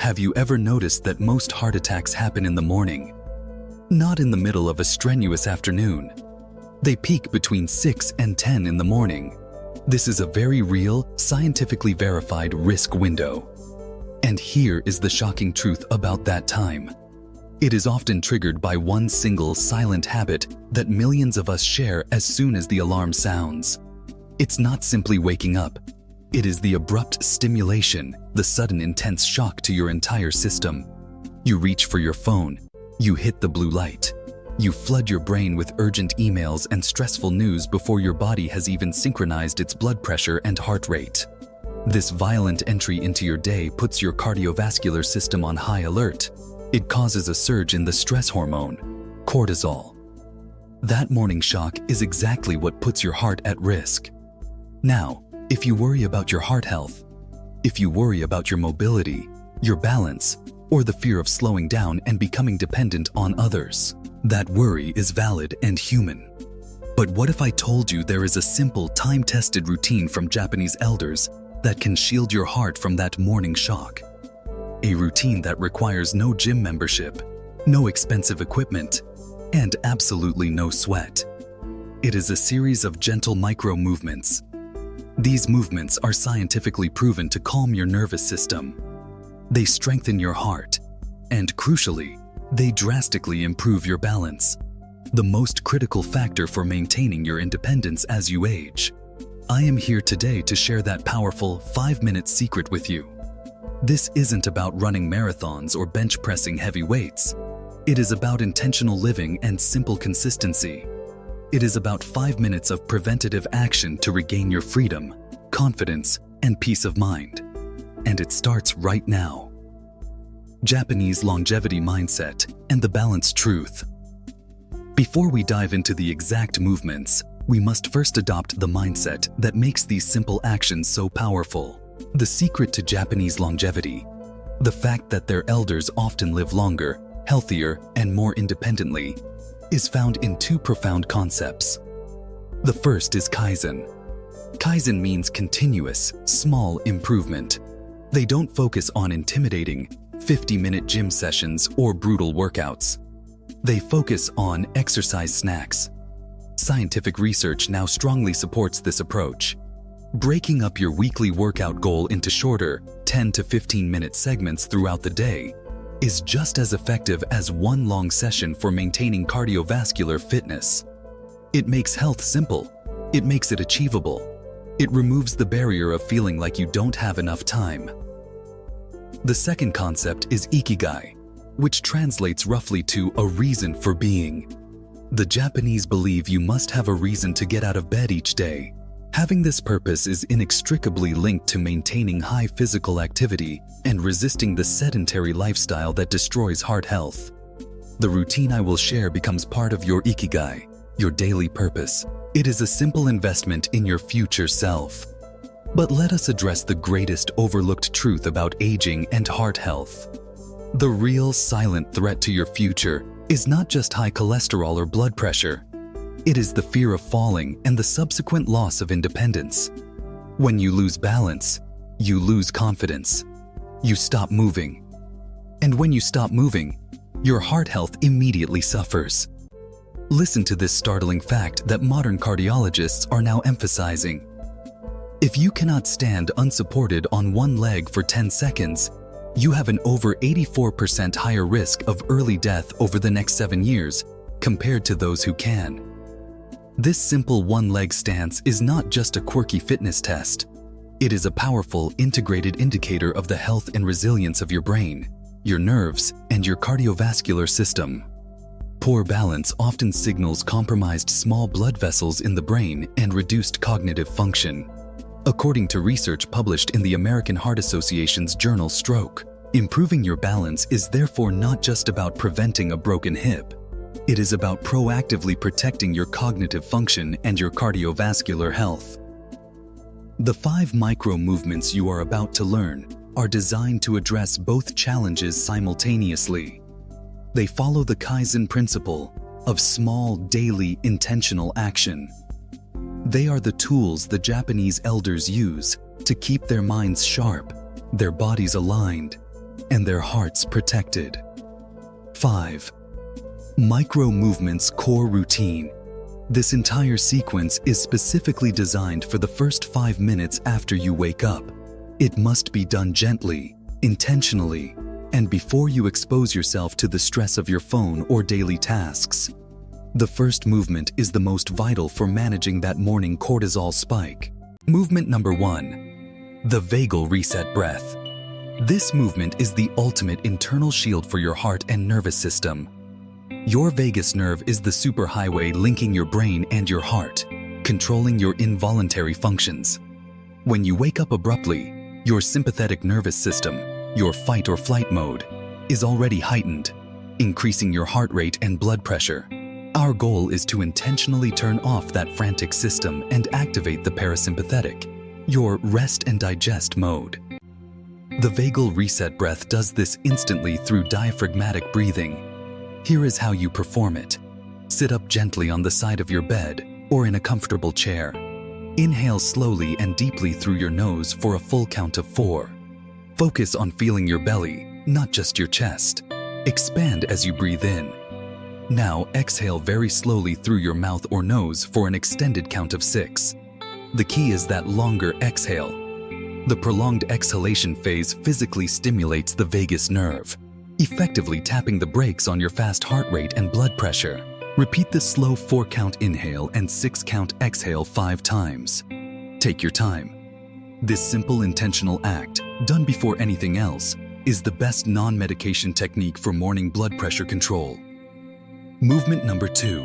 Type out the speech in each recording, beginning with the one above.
Have you ever noticed that most heart attacks happen in the morning? Not in the middle of a strenuous afternoon. They peak between 6 and 10 in the morning. This is a very real, scientifically verified risk window. And here is the shocking truth about that time. It is often triggered by one single silent habit that millions of us share as soon as the alarm sounds. It's not simply waking up. It is the abrupt stimulation, the sudden intense shock to your entire system. You reach for your phone. You hit the blue light. You flood your brain with urgent emails and stressful news before your body has even synchronized its blood pressure and heart rate. This violent entry into your day puts your cardiovascular system on high alert. It causes a surge in the stress hormone, cortisol. That morning shock is exactly what puts your heart at risk. Now, if you worry about your heart health, if you worry about your mobility, your balance, or the fear of slowing down and becoming dependent on others, that worry is valid and human. But what if I told you there is a simple, time-tested routine from Japanese elders that can shield your heart from that morning shock? A routine that requires no gym membership, no expensive equipment, and absolutely no sweat. It is a series of gentle micro-movements. These movements are scientifically proven to calm your nervous system. They strengthen your heart, and crucially, they drastically improve your balance, the most critical factor for maintaining your independence as you age. I am here today to share that powerful 5-minute secret with you. This isn't about running marathons or bench pressing heavy weights. It is about intentional living and simple consistency. It is about 5 minutes of preventative action to regain your freedom, confidence, and peace of mind. And it starts right now. Japanese longevity mindset and the balanced truth. Before we dive into the exact movements, we must first adopt the mindset that makes these simple actions so powerful. The secret to Japanese longevity, the fact that their elders often live longer, healthier, and more independently, is found in two profound concepts. The first is Kaizen. Kaizen means continuous, small improvement. They don't focus on intimidating, 50-minute gym sessions or brutal workouts. They focus on exercise snacks. Scientific research now strongly supports this approach. Breaking up your weekly workout goal into shorter, 10 to 15-minute segments throughout the day is just as effective as one long session for maintaining cardiovascular fitness. It makes health simple. It makes it achievable. It removes the barrier of feeling like you don't have enough time. The second concept is Ikigai, which translates roughly to a reason for being. The Japanese believe you must have a reason to get out of bed each day. Having this purpose is inextricably linked to maintaining high physical activity and resisting the sedentary lifestyle that destroys heart health. The routine I will share becomes part of your Ikigai, your daily purpose. It is a simple investment in your future self. But let us address the greatest overlooked truth about aging and heart health. The real silent threat to your future is not just high cholesterol or blood pressure. It is the fear of falling and the subsequent loss of independence. When you lose balance, you lose confidence. You stop moving. And when you stop moving, your heart health immediately suffers. Listen to this startling fact that modern cardiologists are now emphasizing. If you cannot stand unsupported on one leg for 10 seconds, you have an over 84% higher risk of early death over the next 7 years compared to those who can. This simple one-leg stance is not just a quirky fitness test. It is a powerful, integrated indicator of the health and resilience of your brain, your nerves, and your cardiovascular system. Poor balance often signals compromised small blood vessels in the brain and reduced cognitive function. According to research published in the American Heart Association's journal Stroke, improving your balance is therefore not just about preventing a broken hip. It is about proactively protecting your cognitive function and your cardiovascular health. The 5 micro movements you are about to learn are designed to address both challenges simultaneously. They follow the Kaizen principle of small, daily, intentional action. They are the tools the Japanese elders use to keep their minds sharp, their bodies aligned, and their hearts protected. 5. Micro movements core routine. This entire sequence is specifically designed for the first 5 minutes after you wake up. It must be done gently, intentionally, and before you expose yourself to the stress of your phone or daily tasks. The first movement is the most vital for managing that morning cortisol spike. Movement number 1. The Vagal Reset Breath. This movement is the ultimate internal shield for your heart and nervous system. Your vagus nerve is the superhighway linking your brain and your heart, controlling your involuntary functions. When you wake up abruptly, your sympathetic nervous system, your fight or flight mode, is already heightened, increasing your heart rate and blood pressure. Our goal is to intentionally turn off that frantic system and activate the parasympathetic, your rest and digest mode. The Vagal Reset Breath does this instantly through diaphragmatic breathing. Here is how you perform it. Sit up gently on the side of your bed or in a comfortable chair. Inhale slowly and deeply through your nose for a full count of 4. Focus on feeling your belly, not just your chest. Expand as you breathe in. Now exhale very slowly through your mouth or nose for an extended count of 6. The key is that longer exhale. The prolonged exhalation phase physically stimulates the vagus nerve, effectively tapping the brakes on your fast heart rate and blood pressure. Repeat the slow 4-count inhale and 6-count exhale 5 times. Take your time. This simple intentional act, done before anything else, is the best non-medication technique for morning blood pressure control. Movement number 2.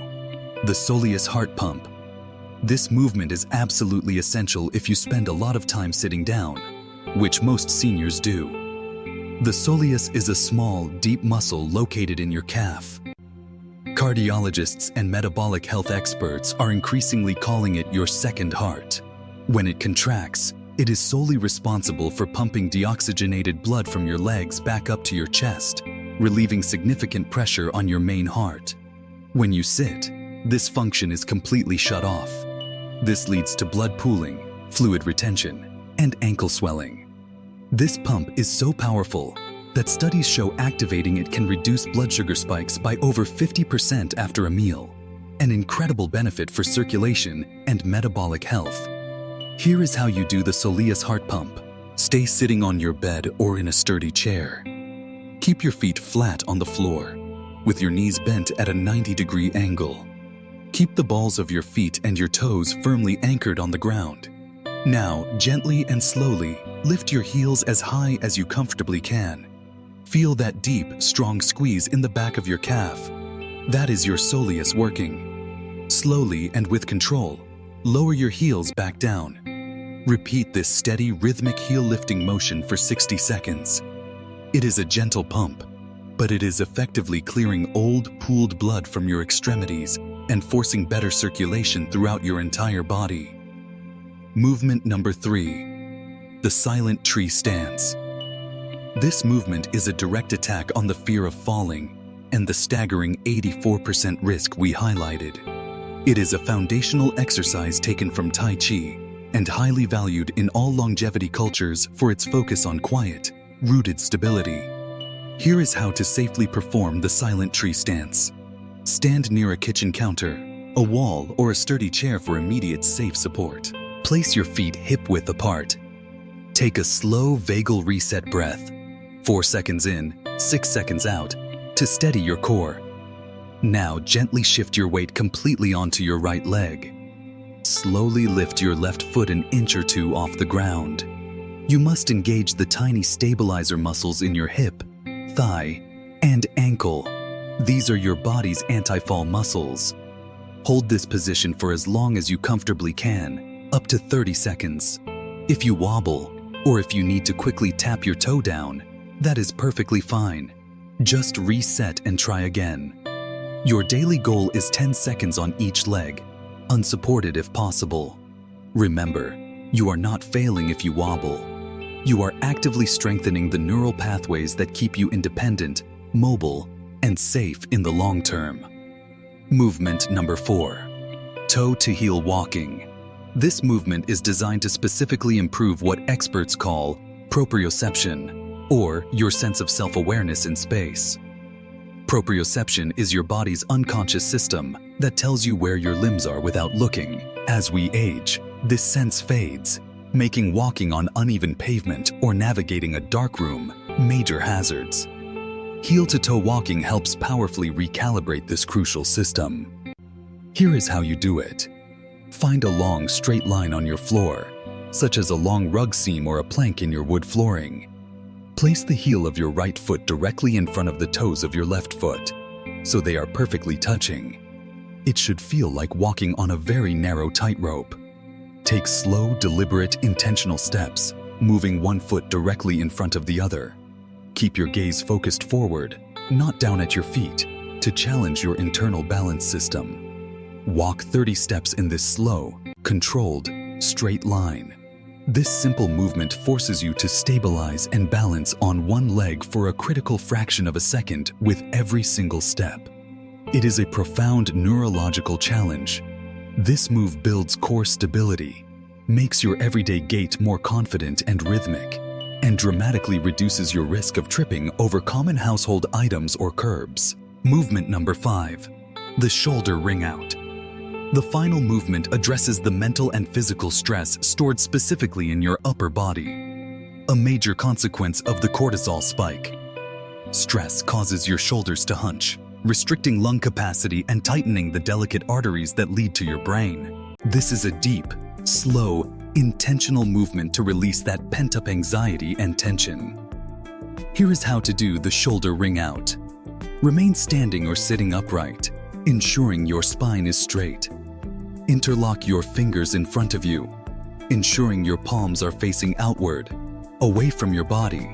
The Soleus heart pump. This movement is absolutely essential if you spend a lot of time sitting down, which most seniors do. The soleus is a small, deep muscle located in your calf. Cardiologists and metabolic health experts are increasingly calling it your second heart. When it contracts, it is solely responsible for pumping deoxygenated blood from your legs back up to your chest, relieving significant pressure on your main heart. When you sit, this function is completely shut off. This leads to blood pooling, fluid retention, and ankle swelling. This pump is so powerful that studies show activating it can reduce blood sugar spikes by over 50% after a meal, an incredible benefit for circulation and metabolic health. Here is how you do the Soleus heart pump. Stay sitting on your bed or in a sturdy chair. Keep your feet flat on the floor, with your knees bent at a 90-degree angle. Keep the balls of your feet and your toes firmly anchored on the ground. Now, gently and slowly, lift your heels as high as you comfortably can. Feel that deep, strong squeeze in the back of your calf. That is your soleus working. Slowly and with control, lower your heels back down. Repeat this steady, rhythmic heel-lifting motion for 60 seconds. It is a gentle pump, but it is effectively clearing old, pooled blood from your extremities and forcing better circulation throughout your entire body. Movement number 3. The silent tree stance. This movement is a direct attack on the fear of falling and the staggering 84% risk we highlighted. It is a foundational exercise taken from Tai Chi and highly valued in all longevity cultures for its focus on quiet, rooted stability. Here is how to safely perform the silent tree stance. Stand near a kitchen counter, a wall, or a sturdy chair for immediate safe support. Place your feet hip-width apart. Take a slow vagal reset breath, 4 seconds in, 6 seconds out, to steady your core. Now gently shift your weight completely onto your right leg. Slowly lift your left foot an inch or 2 off the ground. You must engage the tiny stabilizer muscles in your hip, thigh, and ankle. These are your body's anti-fall muscles. Hold this position for as long as you comfortably can, up to 30 seconds. If you wobble, or if you need to quickly tap your toe down, that is perfectly fine. Just reset and try again. Your daily goal is 10 seconds on each leg, unsupported if possible. Remember, you are not failing if you wobble. You are actively strengthening the neural pathways that keep you independent, mobile, and safe in the long term. Movement number 4. Toe-to-heel walking. This movement is designed to specifically improve what experts call proprioception, or your sense of self-awareness in space. Proprioception is your body's unconscious system that tells you where your limbs are without looking. As we age, this sense fades, making walking on uneven pavement or navigating a dark room major hazards. Heel-to-toe walking helps powerfully recalibrate this crucial system. Here is how you do it. Find a long, straight line on your floor, such as a long rug seam or a plank in your wood flooring. Place the heel of your right foot directly in front of the toes of your left foot, so they are perfectly touching. It should feel like walking on a very narrow tightrope. Take slow, deliberate, intentional steps, moving one foot directly in front of the other. Keep your gaze focused forward, not down at your feet, to challenge your internal balance system. Walk 30 steps in this slow, controlled, straight line. This simple movement forces you to stabilize and balance on one leg for a critical fraction of a second with every single step. It is a profound neurological challenge. This move builds core stability, makes your everyday gait more confident and rhythmic, and dramatically reduces your risk of tripping over common household items or curbs. Movement number 5, the shoulder ring out. The final movement addresses the mental and physical stress stored specifically in your upper body, a major consequence of the cortisol spike. Stress causes your shoulders to hunch, restricting lung capacity and tightening the delicate arteries that lead to your brain. This is a deep, slow, intentional movement to release that pent-up anxiety and tension. Here is how to do the shoulder ring out. Remain standing or sitting upright, ensuring your spine is straight. Interlock your fingers in front of you, ensuring your palms are facing outward, away from your body.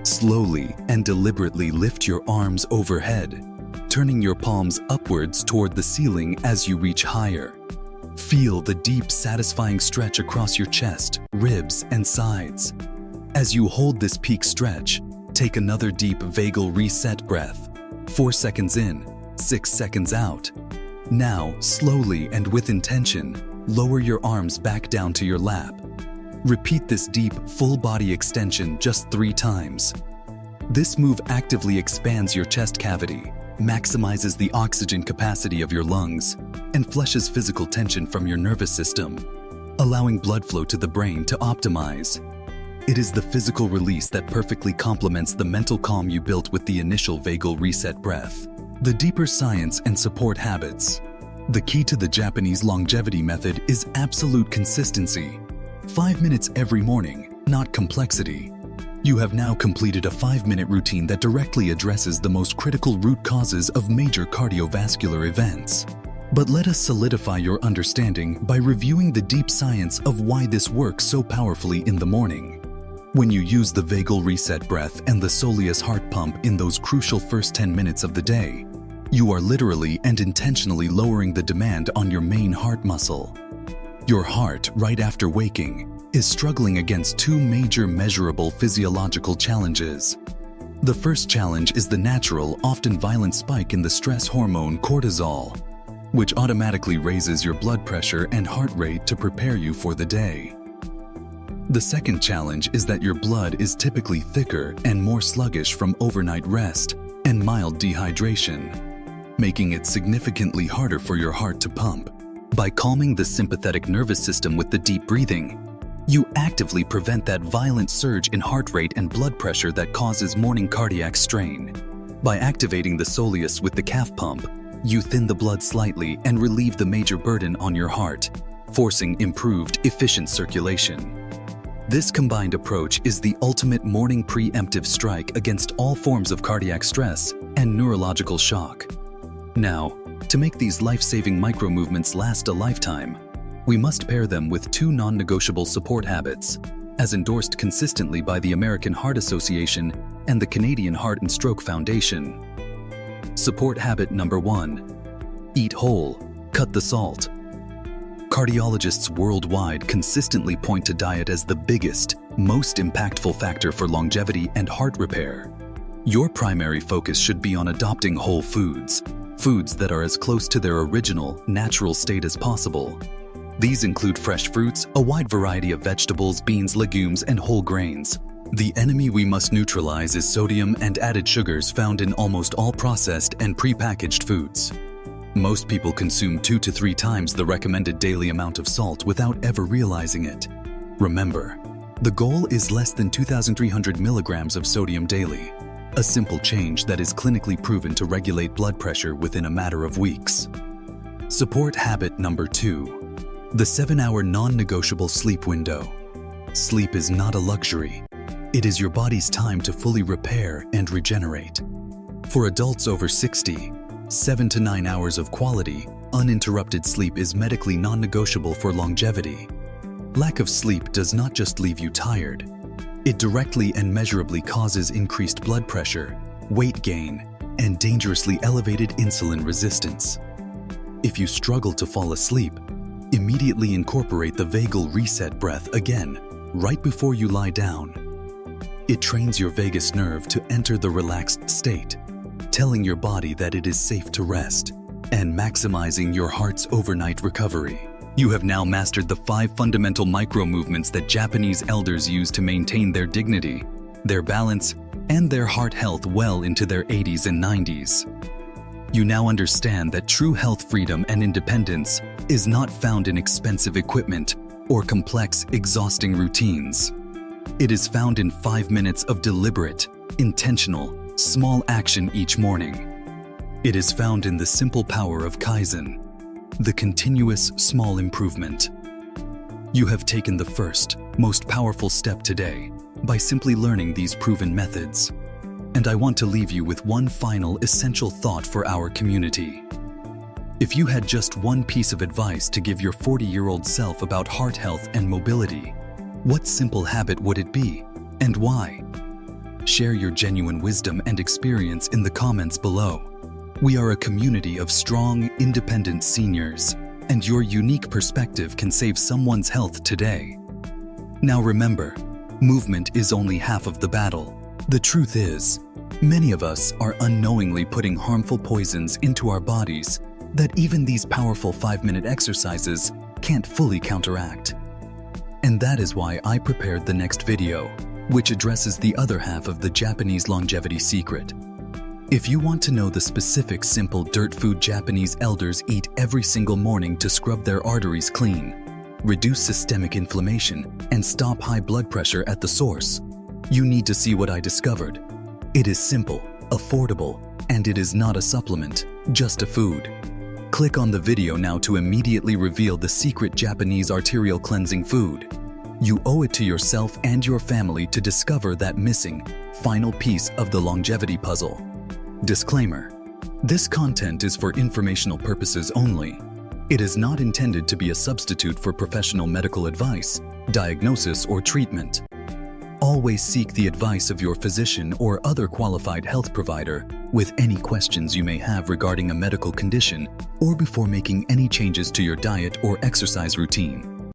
Slowly and deliberately lift your arms overhead, turning your palms upwards toward the ceiling as you reach higher. Feel the deep, satisfying stretch across your chest, ribs, and sides. As you hold this peak stretch, take another deep Vagal Reset Breath. 4 seconds in, 6 seconds out. Now, slowly and with intention, lower your arms back down to your lap. Repeat this deep, full-body extension just 3 times. This move actively expands your chest cavity, maximizes the oxygen capacity of your lungs, and flushes physical tension from your nervous system, allowing blood flow to the brain to optimize. It is the physical release that perfectly complements the mental calm you built with the initial Vagal Reset Breath. The deeper science and support habits. The key to the Japanese longevity method is absolute consistency. 5 minutes every morning, not complexity. You have now completed a 5-minute routine that directly addresses the most critical root causes of major cardiovascular events. But let us solidify your understanding by reviewing the deep science of why this works so powerfully in the morning. When you use the Vagal Reset Breath and the Soleus heart pump in those crucial first 10 minutes of the day, you are literally and intentionally lowering the demand on your main heart muscle. Your heart, right after waking, is struggling against 2 major measurable physiological challenges. The first challenge is the natural, often violent spike in the stress hormone cortisol, which automatically raises your blood pressure and heart rate to prepare you for the day. The second challenge is that your blood is typically thicker and more sluggish from overnight rest and mild dehydration, making it significantly harder for your heart to pump. By calming the sympathetic nervous system with the deep breathing, you actively prevent that violent surge in heart rate and blood pressure that causes morning cardiac strain. By activating the Soleus with the calf pump, you thin the blood slightly and relieve the major burden on your heart, forcing improved, efficient circulation. This combined approach is the ultimate morning preemptive strike against all forms of cardiac stress and neurological shock. Now, to make these life-saving micro-movements last a lifetime, we must pair them with 2 non-negotiable support habits, as endorsed consistently by the American Heart Association and the Canadian Heart and Stroke Foundation. Support habit number 1. Eat whole, cut the salt. Cardiologists worldwide consistently point to diet as the biggest, most impactful factor for longevity and heart repair. Your primary focus should be on adopting whole foods, foods that are as close to their original, natural state as possible. These include fresh fruits, a wide variety of vegetables, beans, legumes, and whole grains, The enemy we must neutralize is sodium and added sugars found in almost all processed and prepackaged foods. Most people consume 2 to 3 times the recommended daily amount of salt without ever realizing it. Remember, the goal is less than 2,300 milligrams of sodium daily, a simple change that is clinically proven to regulate blood pressure within a matter of weeks. Support habit number 2, the 7-hour non-negotiable sleep window. Sleep is not a luxury. It is your body's time to fully repair and regenerate. For adults over 60, 7 to 9 hours of quality, uninterrupted sleep is medically non-negotiable for longevity. Lack of sleep does not just leave you tired. It directly and measurably causes increased blood pressure, weight gain, and dangerously elevated insulin resistance. If you struggle to fall asleep, immediately incorporate the Vagal Reset Breath again, right before you lie down. It trains your vagus nerve to enter the relaxed state, telling your body that it is safe to rest, and maximizing your heart's overnight recovery. You have now mastered the 5 fundamental micro-movements that Japanese elders use to maintain their dignity, their balance, and their heart health well into their 80s and 90s. You now understand that true health freedom and independence is not found in expensive equipment or complex, exhausting routines. It is found in 5 minutes of deliberate, intentional, small action each morning. It is found in the simple power of Kaizen, the continuous small improvement. You have taken the first, most powerful step today by simply learning these proven methods. And I want to leave you with one final essential thought for our community. If you had just one piece of advice to give your 40-year-old self about heart health and mobility, what simple habit would it be, and why? Share your genuine wisdom and experience in the comments below. We are a community of strong, independent seniors, and your unique perspective can save someone's health today. Now remember, movement is only half of the battle. The truth is, many of us are unknowingly putting harmful poisons into our bodies that even these powerful 5-minute exercises can't fully counteract. And that is why I prepared the next video, which addresses the other half of the Japanese longevity secret. If you want to know the specific simple dirt food Japanese elders eat every single morning to scrub their arteries clean, reduce systemic inflammation, and stop high blood pressure at the source, you need to see what I discovered. It is simple, affordable, and it is not a supplement, just a food. Click on the video now to immediately reveal the secret Japanese arterial cleansing food. You owe it to yourself and your family to discover that missing, final piece of the longevity puzzle. Disclaimer: this content is for informational purposes only. It is not intended to be a substitute for professional medical advice, diagnosis, or treatment. Always seek the advice of your physician or other qualified health provider with any questions you may have regarding a medical condition or before making any changes to your diet or exercise routine.